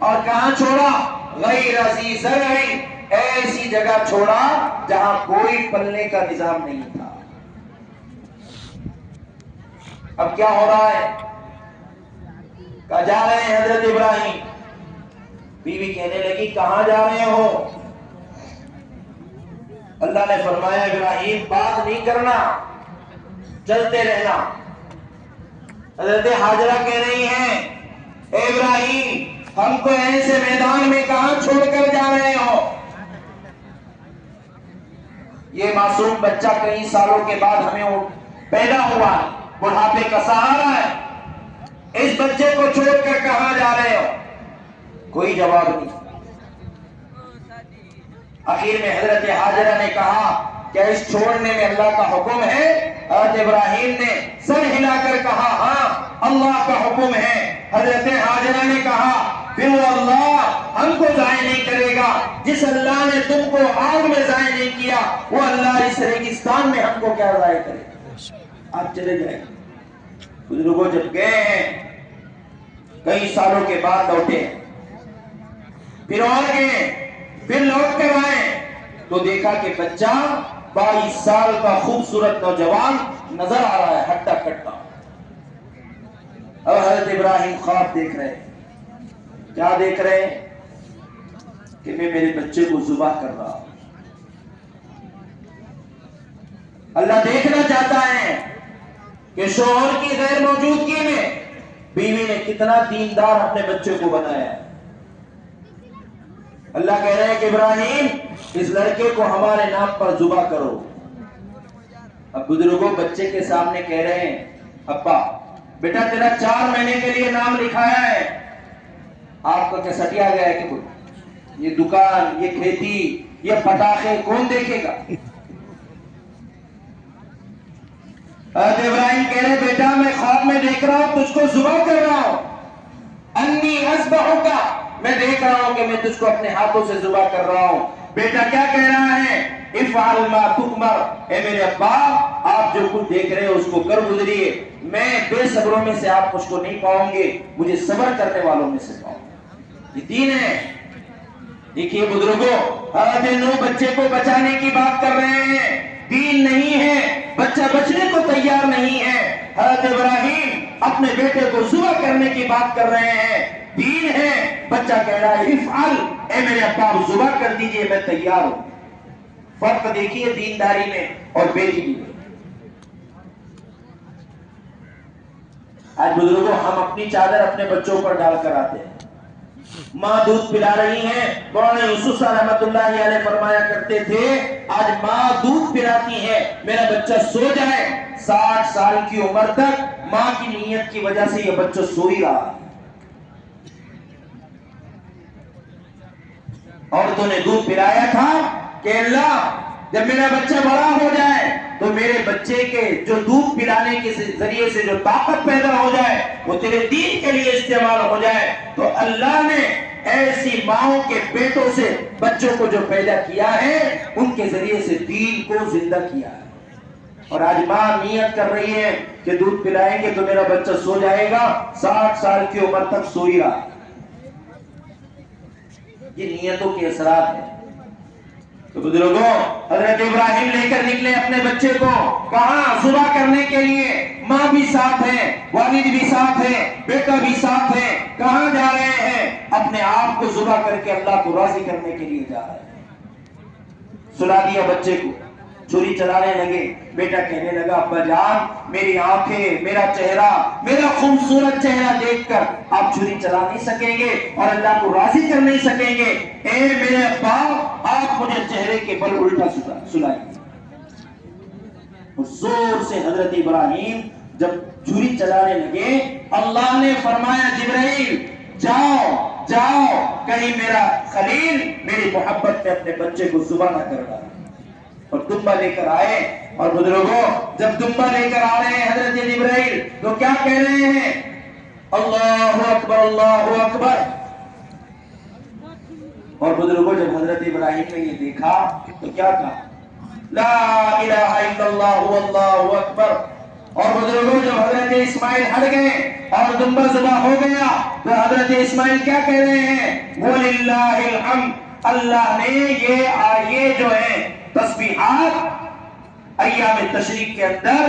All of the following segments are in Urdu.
اور کہاں چھوڑا؟ غیر ذی زرع، ایسی جگہ چھوڑا جہاں کوئی پلنے کا نظام نہیں تھا۔ اب کیا ہو رہا ہے؟ کہاں جا رہے ہیں حضرت ابراہیم؟ بیوی کہنے لگی کہاں جا رہے ہو؟ اللہ نے فرمایا ابراہیم بات نہیں کرنا، چلتے رہنا۔ حضرت ہاجرہ کہہ رہی ہیں اے ابراہیم ہم کو ایسے میدان میں کہاں چھوڑ کر جا رہے ہو؟ یہ معصوم بچہ کئی سالوں کے بعد ہمیں پیدا ہوا ہے، بڑھاپے کا سہارا ہے، اس بچے کو چھوڑ کر کہاں جا رہے ہو؟ کوئی جواب نہیں۔ آخر میں حضرت ہاجرہ نے کہا کیا اس چھوڑنے میں اللہ کا حکم ہے؟ حضرت ابراہیم نے سر ہلا کر کہا ہاں اللہ کا حکم ہے۔ حضرت ہاجرہ نے کہا پھر وہ اللہ ہم کو ضائع نہیں کرے گا، جس اللہ نے تم کو آگ میں ضائع نہیں کیا وہ اللہ اس ریگستان میں ہم کو کیا ضائع کرے گا؟ آپ چلے جائیں۔ بزرگوں جب گئے ہیں کئی سالوں کے بعد لوٹے، پھر اور گئے، پھر لوٹ کر آئے تو دیکھا کہ بچہ 22 سال کا خوبصورت نوجوان نظر آ رہا ہے، ہٹا کٹا۔ اب حضرت ابراہیم خواب دیکھ رہے ہیں، کیا دیکھ رہے ہیں؟ کہ میں میرے بچے کو ذبح کر رہا ہوں۔ اللہ دیکھنا چاہتا ہے کہ شوہر کی غیر موجودگی میں بیوی نے کتنا دیندار اپنے بچے کو بنایا ہے۔ اللہ کہہ رہے ہیں کہ ابراہیم اس لڑکے کو ہمارے نام پر ذبح کرو۔ اب بزرگوں بچے کے سامنے کہہ رہے ہیں ابا بیٹا تیرا 4 مہینے کے لیے نام لکھایا ہے، آپ کو کیا سٹیا گیا ہے کہ یہ دکان، یہ کھیتی، یہ پٹاخے کون دیکھے گا؟ حضرت ابراہیم کہہ رہے بیٹا میں خواب میں دیکھ رہا ہوں تجھ کو ذبح کر رہا ہوں، انی اذبحک، میں دیکھ رہا ہوں کہ میں تجھ کو اپنے ہاتھوں سے ذبح کر رہا ہوں۔ بیٹا کیا کہہ رہا ہے؟ افعل ما تؤمر، اے میرے ابا آپ جو کچھ دیکھ رہے ہو اس کو کر گزریے، میں بے صبروں میں سے آپ مجھ کو نہیں پاؤں گے، مجھے صبر کرنے والوں میں سے پاؤں گے۔ یہ دین ہے۔ دیکھیے بزرگوں حضرت نوح بچے کو بچانے کی بات کر رہے ہیں، دین نہیں ہے، بچہ بچنے کو تیار نہیں ہے۔ حضرت ابراہیم اپنے بیٹے کو ذبح کرنے کی بات کر رہے ہیں، دین ہے، بچہ کہہ رہا ہے افعل، اے میرے ابا ذبح کر دیجئے میں تیار ہوں۔ فرق دیکھیے دینداری میں اور بے دینی میں۔ آج بزرگوں ہم اپنی چادر اپنے بچوں پر ڈال کر آتے ہیں۔ ماں دودھ پلا رہی ہیں، مولانا یوسف صاحب رحمۃ اللہ علیہ فرمایا کرتے تھے آج ماں دودھ پلاتی ہے میرا بچہ سو جائے، 60 سال کی عمر تک ماں کی نیت کی وجہ سے یہ بچہ سو ہی رہا ہے۔ عورتوں نے دودھ پلایا تھا کہ اللہ جب میرا بچہ بڑا ہو جائے تو میرے بچے کے جو دودھ پلانے کے ذریعے سے جو طاقت پیدا ہو جائے وہ تیرے دین کے لیے استعمال ہو جائے۔ تو اللہ نے ایسی ماؤں کے پیٹوں سے بچوں کو جو پیدا کیا ہے ان کے ذریعے سے دین کو زندہ کیا ہے۔ اور آج ماں نیت کر رہی ہے کہ دودھ پلائیں گے تو میرا بچہ سو جائے گا، 60 سال کی عمر تک سو ہی رہا۔ یہ نیتوں کے اثرات ہیں۔ تو بزرگوں حضرت ابراہیم لے کر نکلے اپنے بچے کو، کہاں؟ ذبح کرنے کے لیے۔ ماں بھی ساتھ ہے، والد بھی ساتھ ہے، بیٹا بھی ساتھ ہے۔ کہاں جا رہے ہیں؟ اپنے آپ کو ذبح کر کے اللہ کو راضی کرنے کے لیے جا رہے ہیں۔ سلا دیا بچے کو، چھری چلانے لگے۔ بیٹا کہنے لگا ابا جان میری آنکھیں، میرا چہرہ، میرا خوبصورت چہرہ دیکھ کر آپ چھری چلا نہیں سکیں گے اور اللہ کو راضی کر نہیں سکیں گے، اے میرے ابا آپ مجھے چہرے کے بل الٹا سلائیں۔ زور سے حضرت ابراہیم جب چھری چلانے لگے اللہ نے فرمایا جبرائیل جاؤ جاؤ کہیں میرا خلیل میری محبت میں اپنے بچے کو ذبح نہ کر ڈالے۔ اور دمبا لے کر آئے، اور بزرگوں جب دمبا لے کر آ رہے ہیں حضرت جبرائیل تو کیا کہہ رہے ہیں؟ اللہ اکبر اللہ اکبر۔ اور بزرگوں جب حضرت ابراہیم نے یہ دیکھا تو کیا کہا؟ لا الہ الا اللہ واللہ اکبر۔ اور بزرگوں جب حضرت اسماعیل ہٹ گئے اور دمبا ذبح ہو گیا تو حضرت اسماعیل کیا کہہ رہے ہیں؟ وَلِلَّهِ الْحَمْدُ، اللہ نے یہ جو ہے تسبیحات ایام تشریق کے اندر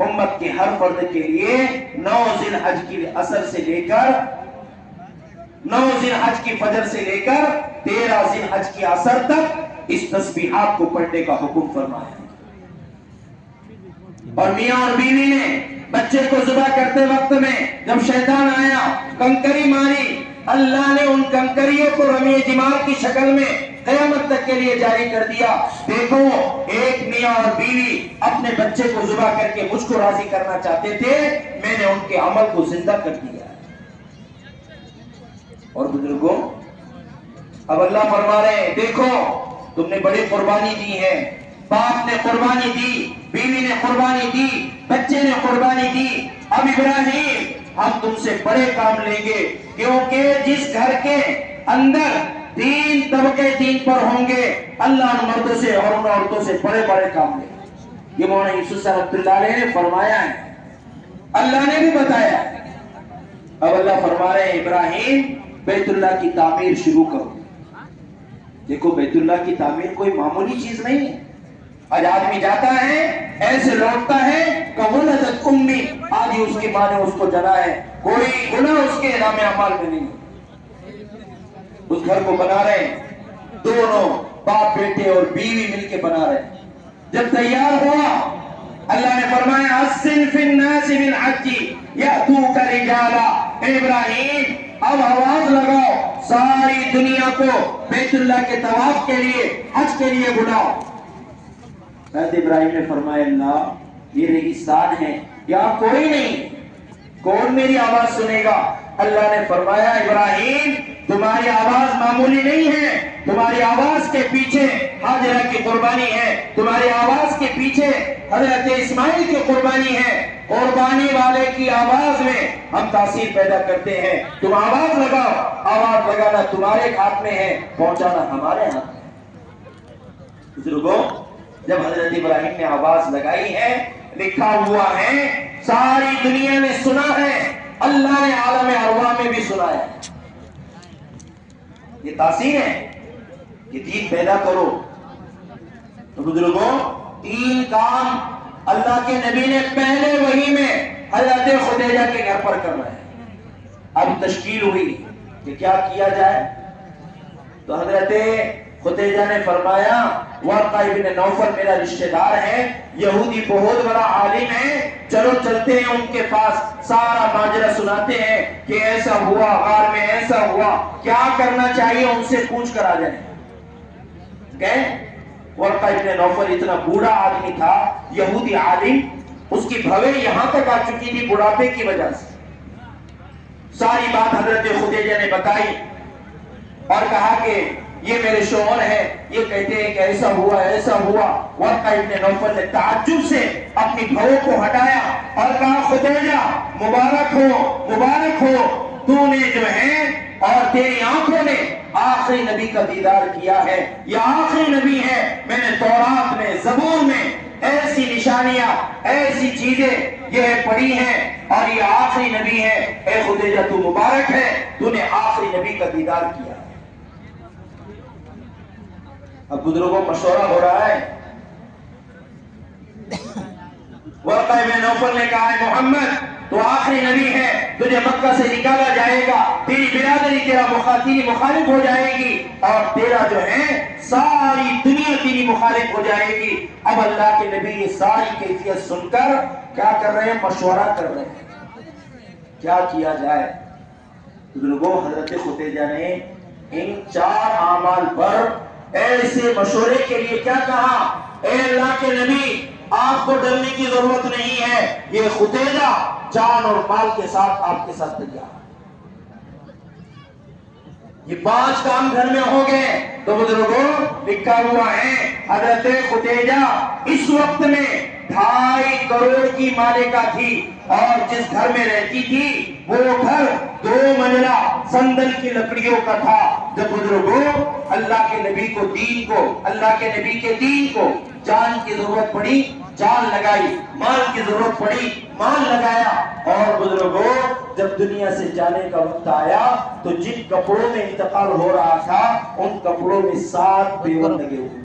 امت کے ہر فرد کے لیے 9 ذی الحج کی اثر سے لے کر 9 ذی الحج کی فجر سے لے کر 13 ذی الحج کی اثر تک اس تسبیحات کو پڑھنے کا حکم فرمایا۔ اور میاں اور بیوی نے بچے کو ذبح کرتے وقت میں جب شیطان آیا، کنکری ماری، اللہ نے ان کنکریوں کو رمی جمار کی شکل میں قیامت تک کے لیے جاری کر دیا۔ دیکھو، ایک میاں اور بیوی اپنے بچے کو ذبح کر کے مجھ کو راضی کرنا چاہتے تھے، میں نے ان کے عمل کو زندہ کر دیا۔ اور بزرگوں، اب اللہ فرما رہے ہیں دیکھو تم نے بڑی قربانی دی ہے، باپ نے قربانی دی، بیوی نے قربانی دی، بچے نے قربانی دی، اب ابراہیم ہم تم سے بڑے کام لیں گے، کیونکہ جس گھر کے اندر 3 طبقے دین پر ہوں گے، اللہ ان مردوں سے اور ان عورتوں سے بڑے بڑے کام لیں گے۔ یہ مولانا یوسف صاحب رحمۃ اللہ علیہ نے فرمایا ہے، اللہ نے بھی بتایا۔ اب اللہ فرما رہے ہیں ابراہیم بیت اللہ کی تعمیر شروع کرو۔ دیکھو بیت اللہ کی تعمیر کوئی معمولی چیز نہیں ہے۔ آج آدمی جاتا ہے ایسے لوٹتا ہے کہ ولدت امی، آج ہی اس کی ماں نے اس کو جنا ہے، کوئی گناہ اس کے نام اعمال میں نہیں۔ اس گھر کو بنا رہے ہیں، دونوں باپ بیٹے اور بیوی مل کے بنا رہے ہیں۔ جب تیار ہوا اللہ نے فرمایا اَسِّن فِي النَّاسِ بِالْحَجِّ يَأْتُوكَ رِجَالًا، اے ابراہیم اب آواز لگاؤ، ساری دنیا کو بیت اللہ کے طواف کے لیے، حج کے لیے بلاؤ۔ حضرت ابراہیم نے فرمایا اللہ یہ ریگستان ہے، یہاں کوئی نہیں، کون میری آواز سنے گا؟ اللہ نے فرمایا ابراہیم تمہاری آواز معمولی نہیں ہے، تمہاری آواز کے پیچھے ہاجرہ کی قربانی ہے، تمہاری آواز کے پیچھے حضرت اسماعیل کی قربانی ہے۔ قربانی والے کی آواز میں ہم تاثیر پیدا کرتے ہیں۔ تم آواز لگاؤ، آواز لگانا تمہارے ہاتھ میں ہے، پہنچانا ہمارے ہاتھ میں ہے۔ بزرگوں، جب حضرت ابراہیم نے آواز لگائی ہے، لکھا ہوا ہے ساری دنیا نے سنا ہے، اللہ نے عالم ارواح میں بھی سنا ہے۔ یہ تاثیر ہے، یہ دین پیدا کرو۔ تو بزرگوں، 3 کام اللہ کے نبی نے پہلے وحی میں حضرت خدیجہ کے گھر پر کرنا ہے۔ اب تشکیل ہوئی کہ کیا کیا جائے، تو حضرت خدیجہ نے فرمایا ورقہ ابن نوفل میرا رشتہ دار ہے، یہودی بہت بڑا عالم ہے، چلو چلتے ہیں ان کے پاس، سارا ماجرا سناتے ہیں کہ ایسا ہوا، غار میں ایسا ہوا، کیا کرنا چاہیے ان سے پوچھ کر آ جائیں۔ کہ ورقہ ابن نوفل اتنا بوڑھا آدمی تھا، یہودی عالم، اس کی بھویں یہاں تک آ چکی تھی بڑھاپے کی وجہ سے۔ ساری بات حضرت خدیجہ نے بتائی اور کہا کہ یہ میرے شوہر ہے، یہ کہتے ہیں کہ ایسا ہوا ایسا ہوا۔ ورقہ ابن نوفل نے تعجب سے اپنی بہو کو ہٹایا اور کہا خدیجہ مبارک ہو، تو نے جو ہے اور تیری آنکھوں نے آخری نبی کا دیدار کیا ہے، یہ آخری نبی ہے۔ میں نے تورات میں، زبور میں ایسی نشانیاں، ایسی چیزیں یہ پڑھی ہیں اور یہ آخری نبی ہے۔ اے خدیجہ تو مبارک ہے، تو نے آخری نبی کا دیدار کیا۔ اب بزرگوں مشورہ ہو رہا ہے۔ ورقہ ابن نوفل نے کہا ہے محمد تو آخری نبی ہے، تجھے مکہ سے نکالا جائے گا، تیری برادری تیرا مخالف ہو جائے گی اور تیرا جو ہے ساری دنیا تیری مخالف ہو جائے گی۔ اب اللہ کے نبی یہ ساری کیفیت سن کر کیا کر رہے ہیں؟ مشورہ کر رہے ہیں کیا کیا جائے۔ بزرگوں، حضرت خدیجہ نے ان 4 اعمال پر ایسے مشورے کے لیے کیا کہا؟ اے اللہ کے نبی آپ کو ڈرنے کی ضرورت نہیں ہے، یہ خدیجہ جان اور مال کے ساتھ آپ کے ساتھ تیار۔ یہ 5 کام گھر میں ہو گئے۔ تو بزرگوں لکھا ہوا ہے حضرت خدیجہ اس وقت میں 2.5 کروڑ کی مالکہ تھی اور جس گھر میں رہتی تھی وہ گھر 2 منزلہ سندل کی لکڑیوں کا تھا۔ جب بزرگوں اللہ کے نبی کو دین کو، اللہ کے نبی کے دین کو جان کی ضرورت پڑی، جان لگائی، مال کی ضرورت پڑی، مال لگایا۔ اور بزرگوں جب دنیا سے جانے کا وقت آیا تو جن کپڑوں میں انتقال ہو رہا تھا ان کپڑوں میں 7 پیور لگے ہوئے